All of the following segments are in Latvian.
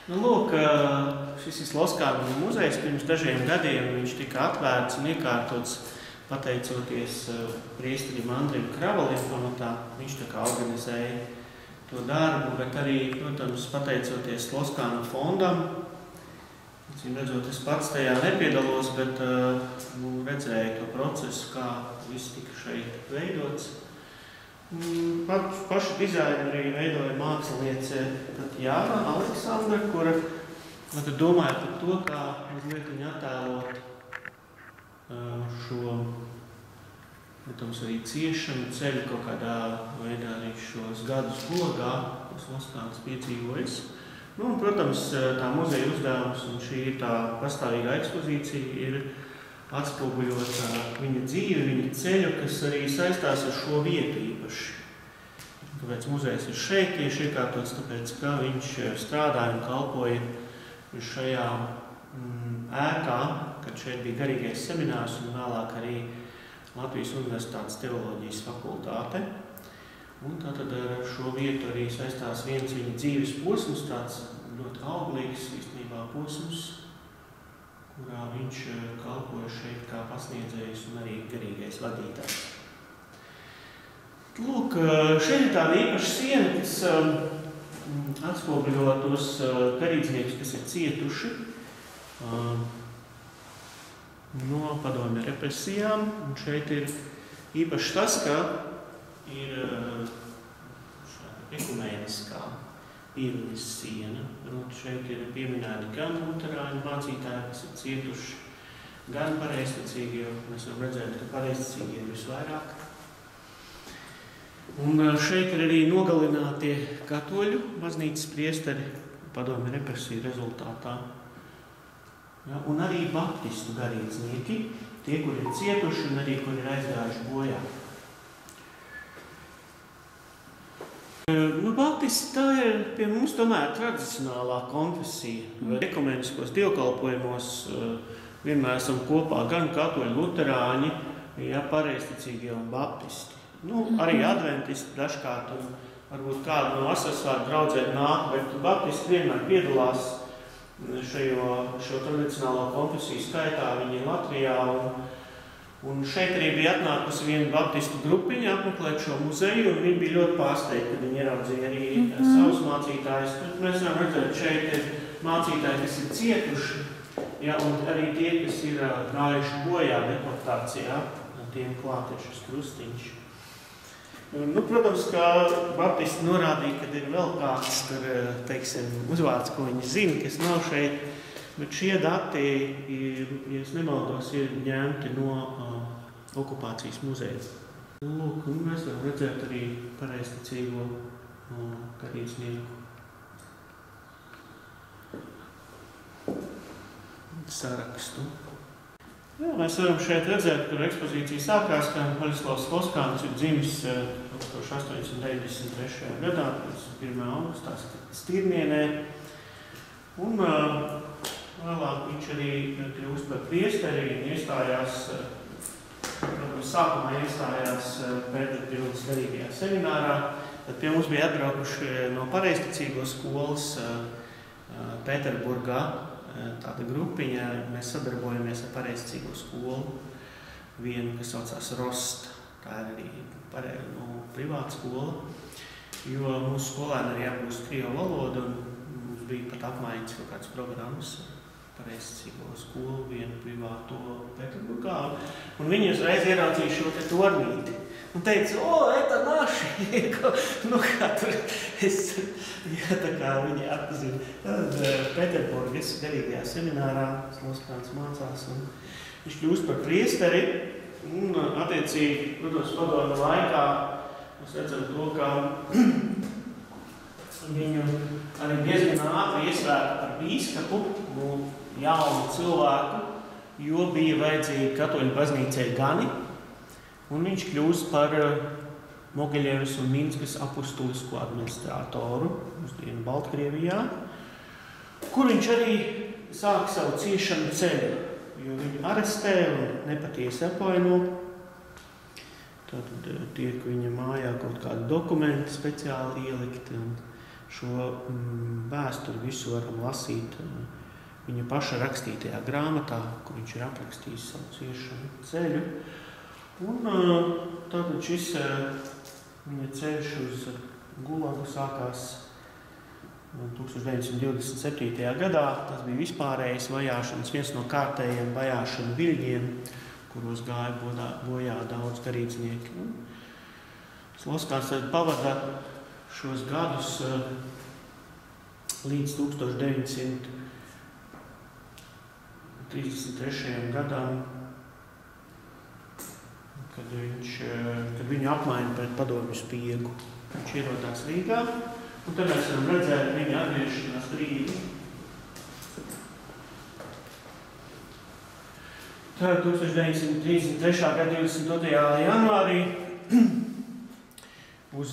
Lūk, šis ir Sloskānu muzejs. Pirms dažiem gadiem viņš tika atvērts un iekārtots pateicoties priesterim Andrim Kravalim pamatā. Viņš tā kā organizēja to darbu, bet arī, protams, pateicoties Sloskānu fondam. Redzot, es pats tajā nepiedalos, bet redzēju to procesu, kā viss tika šeit veidots. Pašu dizainu arī veidoja māksliniece Jāna Aleksandra, kura domāja par to, kā mazliet viņa attēlot šo, protams, arī ciešanu ceļu kaut kādā veidā arī šos gadus logā, kas Sloskāns piedzīvojas. Un, protams, tā muzeja uzdevums, un šī ir tā pastāvīgā ekspozīcija, ir atspoguļot viņa dzīvi, viņa ceļu, kas arī saistās ar šo vietu īpaši. Kāpēc muzejs ir šeit tieši iekārtots, tāpēc, ka viņš strādāja un kalpoja šajā ēkā, kad šeit bija garīgais seminārs un vēlāk arī Latvijas Universitātes teoloģijas fakultāte. Un tātad ar šo vietu arī saistās viens viņa dzīves posms, tāds ļoti auglīgs īstenībā posms, kurā viņš kalpoja šeit kā pasniedzējs un arī garīgais vadītājs. Lūk, šeit ir tāda īpaša siena, kas atspoguļo tos garīdzniekus, kas ir cietuši no padomju represijām. Un šeit ir īpaši tas, ka ir šāda ekumēniskā pieviņas siena. Šeit ir pieminēti gan luterāņu mācītāji, kas ir cietuši, gan pareizticīgie. Mēs varam redzēt, ka pareizticīgie ir visvairāk. Un šeit ir arī nogalinātie katoļu baznīcas priesteri padomju represiju rezultātā. Ja, un arī baptistu garīdznieki, tie, kuri ir cietuši un arī, kuri ir aizgājuši bojā. Baptisti tā ir pie mums tomēr tradicionālā konfesija. Ekumeniskos dievkalpojumos vienmēr esam kopā gan katoļi, luterāņi, ja, pareizticīgie un baptisti. Arī adventisti dažkārt un varbūt kādu no asasvārdu draudzēm nāk, bet baptisti vienmēr piedalās šo tradicionālo konfesiju skaitā. Viņi ir Latvijā un šeit arī bija atnākusi viena baptistu grupiņa apmeklēt šo muzeju, un viņi bija ļoti pārsteigti, kad viņi ieraudzīja arī savus mācītājus. Mēs varam redzēt, šeit ir mācītāji, kas ir cietuši, ja, un arī tie, kas ir gājuši bojā deportācijā, tiem klāt ir šis krustiņš. Protams, ka baptisti norādīja, ka ir vēl kāds uzvārds, ko viņi zina, kas nav šeit, bet šie dati, ja es nemaldos, ir ņemti no okupācijas muzeja. Lūk, un mēs varam redzēt arī pareizticīgo garīdznieku sarakstu. Jā, mēs varam šeit redzēt, kur ekspozīcija sākās, ka Vaļislavs Sloskāns ir dzimis 1893. gadā, 1. augustā Stirnienē. Un vēlāk viņš arī kļūst par priesteri un iestājās, sākumā iestājās Pēterpilsnes garīgajā seminārā. Tad pie mums bija atbraukuši no pareizticīgo skolas Pēterburgā tāda grupiņa. Mēs sadarbojamies ar pareizticīgo skolu, vienu, kas saucās Rost. Tā ir arī privāta skola, jo mūsu skolēni arī apgūst krievu valodu, un mums bija pat apmaiņas kaut kādas programmas pareizticīgo skolu, vienu privāto Pēterburgā. Un viņi uzreiz ieraudzīja šo te tornīti un teica, это naši! Kā tur tā kā viņi atpazina. Tad Pēterburgas garīgajā seminārā Sloskāns mācās, un viņš kļūst par priesteri. Un attiecīgi, protams, padomju laikā mēs redzam to, ka viņu arī diezgan ātri iesvēta par bīskapu, jaunu cilvēku, jo bija vajadzīgi katoļu baznīcai gani, un viņš kļūst par Mogiļevas un Minskas apustulisko administratoru mūsdienu Baltkrievijā, kur viņš arī sāk savu ciešanu ceļu, jo viņu arestē un nepatiesi apvaino. Tad tiek viņa mājā kaut kādi dokumenti speciāli ielikti, un šo vēsturi visu varam lasīt viņa paša rakstītajā grāmatā, kur viņš ir aprakstījis savu ciešanu ceļu. Un tātad šis viņa ceļš uz Gulagu sākās 1927. gadā. Tas bija vispārējais vajāšanas, viens no kārtējiem vajāšanu viļņiem, kuros gāja bojā daudz garīdznieki. Sloskāns pavada šos gadus līdz 1933. gadam, kad viņu apmaina pret padomju spiegu. Viņš ierodās Rīgā, un tad mēs varam redzēt viņa atgriešanās brīdi. Tad 1933. gada 22. janvārī uz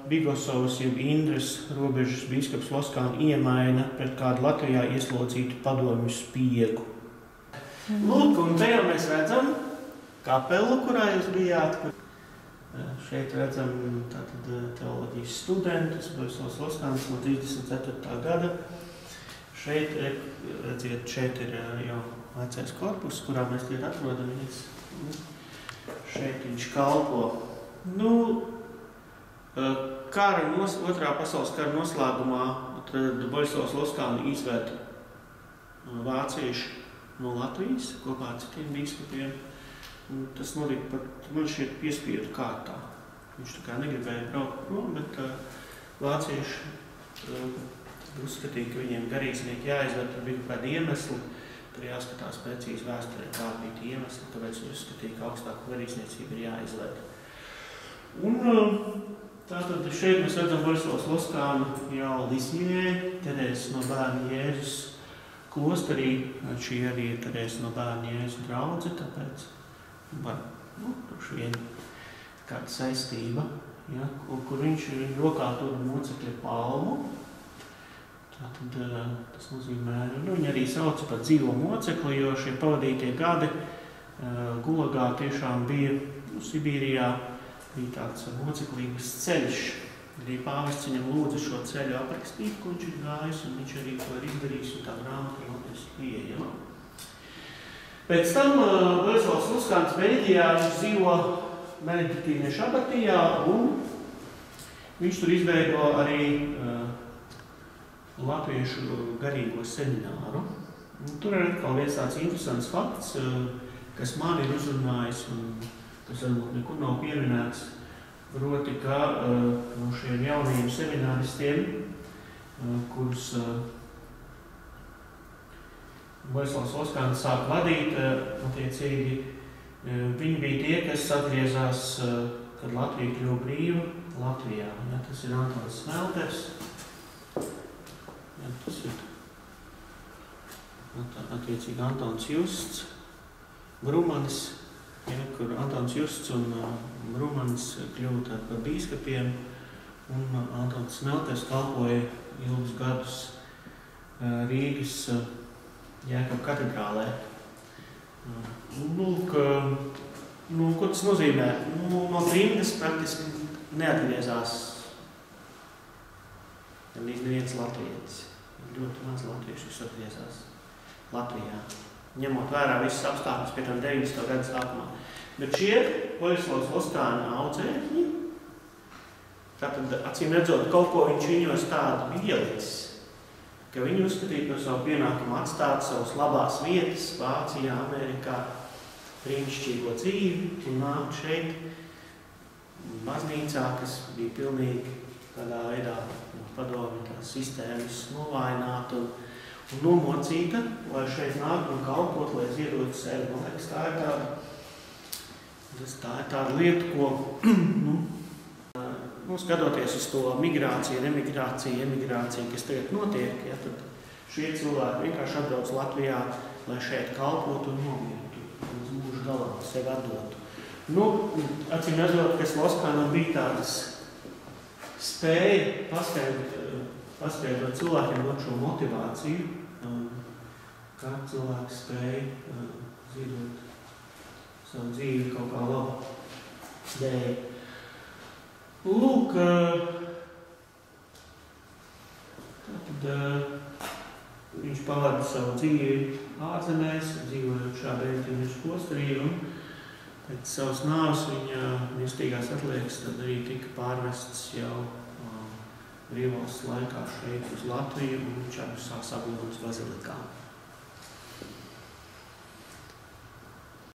Bigosovas jeb Indras robežas bīskaps Sloskānu iemaina pret kādu Latvijā ieslodzītu padomju spiegu. Lūk, un te jau mēs redzam kapelu, kurā jūs bijāt. Šeit redzam tātad teoloģijas studentus, Borislavs Sloskāns no 34. gada. Šeit, redziet, šeit ir jau vecais korpus, kurā mēs tie atrodamies. Šeit viņš kalpo. Otrā pasaules kara noslēgumā Borislavs Sloskānu izved vācieši no Latvijas kopā ar citiem bīskapiem. Tas notika pat, man šķiet, piespiedu kārtā. Viņš tā kā negribēja braukt prom, bet vācieši uzskatīja, ka viņiem garīdznieki jāizved, tur bija kādi iemesli. Tur jāskatās precīzi vēsturē, kādi bija tie iemesli, tāpēc viņi uzskatīja, ka augstāku garīdzniecību ir jāizved. Un tātad šeit mēs redzam Borislavs Sloskānu jau Lisņē, Terēzes no Bērna Jēzus klosterī. Šī arī ir Terēzes no Bērna Jēzus draudze, tāpēc tur vien kāda saistība, ja, kur viņš rokā tur mocekļa palmu. Tātad tas nozīmē, viņi arī sauca par dzīvo mocekli, jo šie pavadītie gadi Gulagā tiešām bija, Sibīrijā bija tāds moceklīgs ceļš. Arī pāvests viņam lūdza šo ceļu aprakstīt, ko viņš ir gājis, un viņš arī to ir izdarījis, un tā grāmata jau ir pieejama. Pēc tam Borislavs Sloskāns Beļģijā viņš dzīvo benediktīniešu abatijā, un viņš tur izveido arī latviešu garīgo semināru. Tur ir atkal viens tāds interesants fakts, kas man ir uzrunājis un kas varbūt nekur nav pieminēts, proti, ka no šiem jaunajiem semināristiem, kurus Borislavs Sloskāns sāk vadīt, attiecīgi, viņi bija tie, kas atgriezās, kad Latvija kļuva brīva Latvijā. Ja, tas ir Antons Smelters, ja, tas ir attiecīgi Antons Justs, Brumanis, ja, kur Antons Justs un Brumanis kļuva par bīskapiem, un Antons Smelters kalpoja ilgus gadus Rīgas Jēkaba katedrālē. Lūk, ko tas nozīmē? No trimdas praktiski neatgriezās neviens latvietis. Ļoti maz latviešu, kas atgriezās Latvijā, ņemot vērā visas apstākļus pie tam 90. gadu sākumā. Bet šie Borislavs Sloskāna audzēkņi, tātad acīm redzot, kaut ko viņš viņos tādu bija ielicis, ka viņi uzskatīja par savu pienākumu atstāt savas labās vietas Vācijā, Amerikā, brīnišķīgo dzīvi un nākt šeit baznīcā, kas bija pilnīgi tādā veidā padomju tās sistēmas novājināta un nomocīta, lai šeit nāk un kalpot, lai ziedot sevi. Man liekas, tā ir tāda lieta, ko skatoties uz to migrāciju, emigrāciju, kas tagad notiek, ja, tad šie cilvēki vienkārši atbrauc Latvijā, lai šeit kalpotu un nomietu, uz mūžu galā sevi atdotu. Acīm redzot, ka Sloskānam bija tādas spēja paskaidrot cilvēkiem dot šo motivāciju, kā cilvēks spēja ziedot savu dzīvi kaut kā labu dēļ. Lūk, viņš pavada savu dzīvi ārzemēs, dzīvojušā Beļģijas klosterī, un pēc savas nāves viņa mirstīgās atliekas tad arī tika pārvests jau brīvvalsts laikā šeit uz Latviju, un viņš arī sāk saglabāts bazilikā.